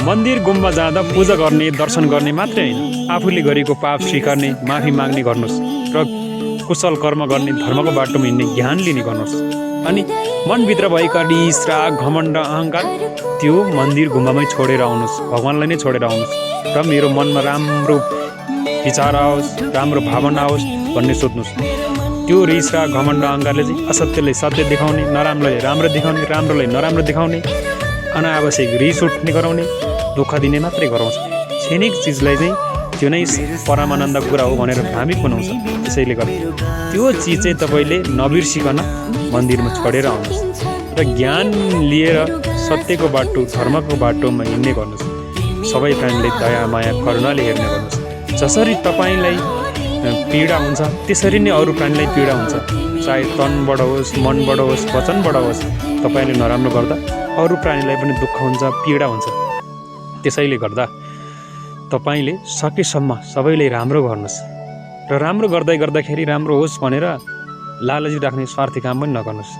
मन्दिर गुम्बा जाँदा पूजा गर्ने दर्शन गर्ने मात्रै होइन, आफूले गरेको पाप स्वीकार्ने, माफी माग्ने गर्नुहोस् र कुशल कर्म गर्ने, धर्मको बाटोमा हिँड्ने, ज्ञान लिने गर्नुहोस्। अनि मनभित्र भएका रिस, राग, घमण्ड, अहङ्कार त्यो मन्दिर गुम्बामै छोडेर आउनुहोस्, भगवान्लाई नै छोडेर आउनुहोस् र मेरो मनमा राम्रो विचार आओस्, राम्रो भावना आओस् भन्ने सोध्नुहोस्। त्यो रिस, राग, घमण्ड, अहङ्कारले चाहिँ असत्यलाई सत्य देखाउने, नराम्रोलाई राम्रो देखाउने, राम्रोलाई नराम्रो देखाउने, अनावश्यक रिस उठ्ने गराउने, दुःख दिने मात्रै गराउँछ। क्षणिक चिजलाई चाहिँ त्यो नै परमानन्द कुरा हो भनेर भ्रामित बनाउँछ। त्यसैले गर्दा त्यो चिज चाहिँ तपाईँले नबिर्सिकन मन्दिरमा छोडेर आउनुहोस् र ज्ञान लिएर सत्यको बाटो, धर्मको बाटोमा हिँड्ने गर्नुहोस्। सबै प्राणीलाई दया, माया, करुणाले हेर्ने गर्नुहोस्। जसरी तपाईँलाई पीडा हुन्छ त्यसरी नै अरू प्राणीलाई पीडा हुन्छ, चाहे तनबाट होस्, मनबाट होस्, वचनबाट होस्। तपाईँले नराम्रो गर्दा अरू प्राणीलाई पनि दुःख हुन्छ, पीडा हुन्छ। त्यसैले गर्दा तपाईँले सकेसम्म सबैले राम्रो गर्नुहोस् र राम्रो गर्दै गर्दाखेरि राम्रो होस् भनेर लालची राख्ने स्वार्थी काम पनि नगर्नुहोस्।